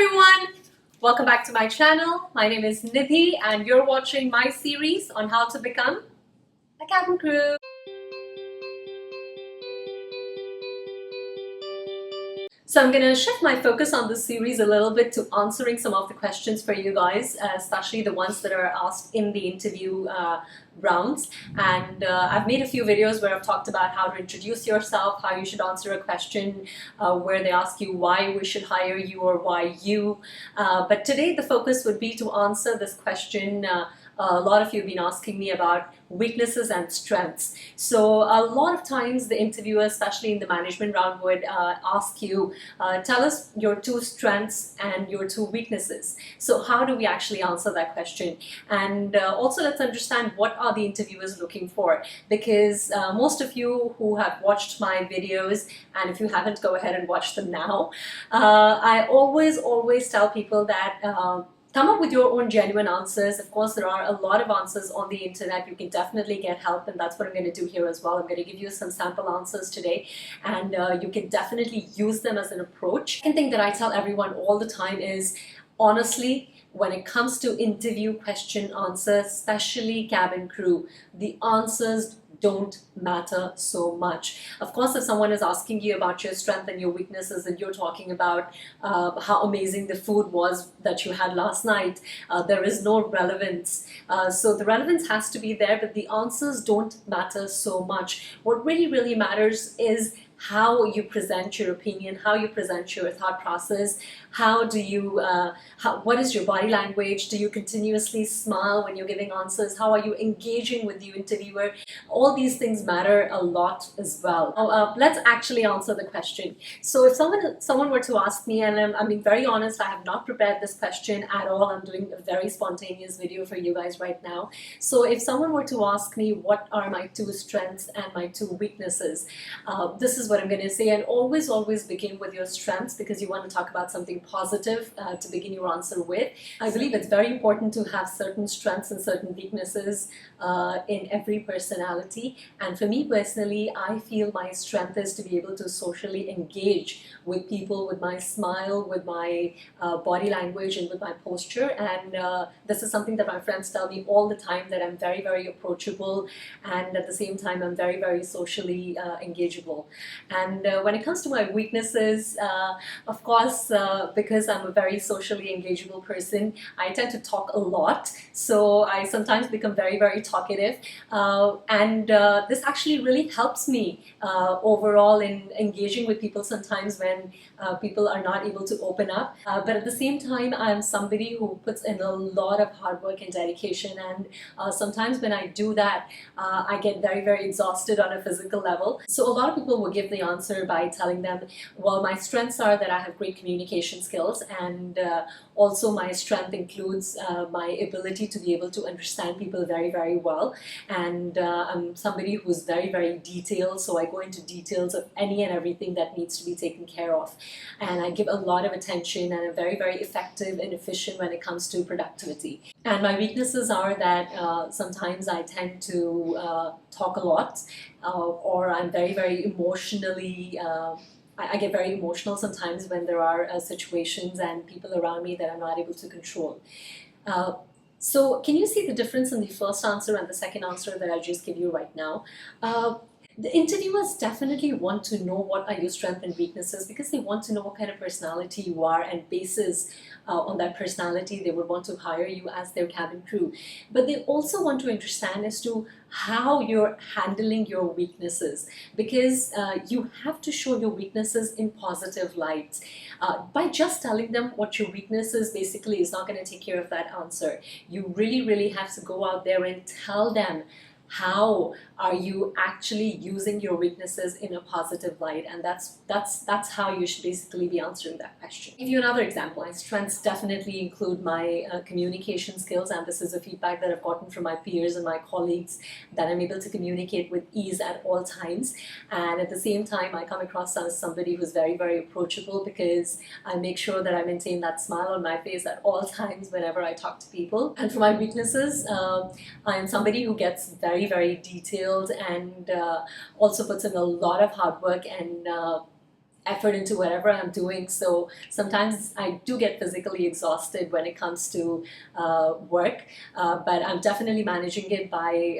everyone! Welcome back to my channel. My name is Nidhi and you're watching my series on how to become a cabin crew. So I'm going to shift my focus on this series a little bit to answering some of the questions for you guys, especially the ones that are asked in the interview rounds. And I've made a few videos where I've talked about how to introduce yourself, how you should answer a question, where they ask you why we should hire you or why you. But today the focus would be to answer this question. A lot of you have been asking me about weaknesses and strengths. So a lot of times the interviewer, especially in the management round, would ask you, tell us your two strengths and your two weaknesses. So how do we actually answer that question? And also let's understand what are the interviewers looking for, because most of you who have watched my videos, and if you haven't, go ahead and watch them now. I always tell people that come up with your own genuine answers. Of course, there are a lot of answers on the internet. You can definitely get help, and that's what I'm going to do here as well. I'm going to give you some sample answers today, and you can definitely use them as an approach. Second thing that I tell everyone all the time is, honestly, when it comes to interview question answers, especially cabin crew, the answers don't matter so much. Of course, if someone is asking you about your strength and your weaknesses and you're talking about how amazing the food was that you had last night, there is no relevance. So the relevance has to be there, but the answers don't matter so much. What really matters is how you present your opinion, how you present your thought process, how do you, what is your body language, do you continuously smile when you're giving answers, how are you engaging with the interviewer? All these things matter a lot as well. Now, let's actually answer the question. So if someone were to ask me, and I'm being very honest, I have not prepared this question at all, I'm doing a very spontaneous video for you guys right now. So if someone were to ask me what are my two strengths and my two weaknesses, this is what I'm going to say. And always begin with your strengths, because you want to talk about something positive to begin your answer with. I believe it's very important to have certain strengths and certain weaknesses in every personality. And for me personally, I feel my strength is to be able to socially engage with people, with my smile, with my body language, and with my posture. And this is something that my friends tell me all the time, that I'm very approachable, and at the same time I'm very socially engageable. And when it comes to my weaknesses, of course, because I'm a very socially engageable person, I tend to talk a lot. So I sometimes become very talkative. And this actually really helps me overall in engaging with people sometimes when people are not able to open up. But at the same time, I'm somebody who puts in a lot of hard work and dedication. And sometimes when I do that, I get very exhausted on a physical level. So a lot of people will give the answer by telling them, well, my strengths are that I have great communication skills, and also my strength includes my ability to be able to understand people very well. And I'm somebody who's very detailed, so I go into details of any and everything that needs to be taken care of. And I give a lot of attention, and I'm very effective and efficient when it comes to productivity. And my weaknesses are that sometimes I tend to talk a lot, or I'm very emotionally I get very emotional sometimes when there are situations and people around me that I'm not able to control. So can you see the difference in the first answer and the second answer that I just gave you right now? The interviewers definitely want to know what are your strengths and weaknesses, because they want to know what kind of personality you are, and basis on that personality they would want to hire you as their cabin crew. But they also want to understand as to how you're handling your weaknesses, because you have to show your weaknesses in positive light. By just telling them what your weakness is basically is not going to take care of that answer. You really have to go out there and tell them how are you actually using your weaknesses in a positive light, and that's how you should basically be answering that question. I'll give you another example. My strengths definitely include my communication skills, and this is a feedback that I've gotten from my peers and my colleagues, that I'm able to communicate with ease at all times. And at the same time, I come across as somebody who's very approachable, because I make sure that I maintain that smile on my face at all times whenever I talk to people. And for my weaknesses, I am somebody who gets very detailed, and also puts in a lot of hard work and effort into whatever I'm doing. So sometimes I do get physically exhausted when it comes to work, but I'm definitely managing it by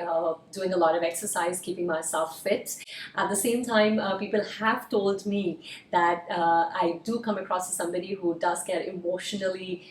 doing a lot of exercise, keeping myself fit. At the same time, people have told me that I do come across as somebody who does get emotionally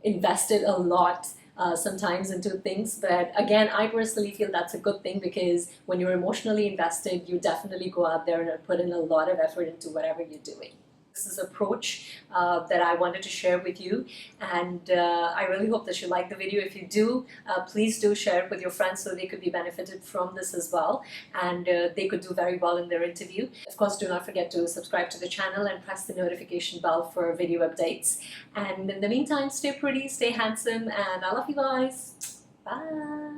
invested a lot sometimes into things. But again, I personally feel that's a good thing, because when you're emotionally invested, you definitely go out there and put in a lot of effort into whatever you're doing. This is approach that I wanted to share with you, and I really hope that you like the video. If you do, please do share it with your friends so they could be benefited from this as well, and they could do very well in their interview. Of course, do not forget to subscribe to the channel and press the notification bell for video updates. And in the meantime, stay pretty, stay handsome, and I love you guys. Bye.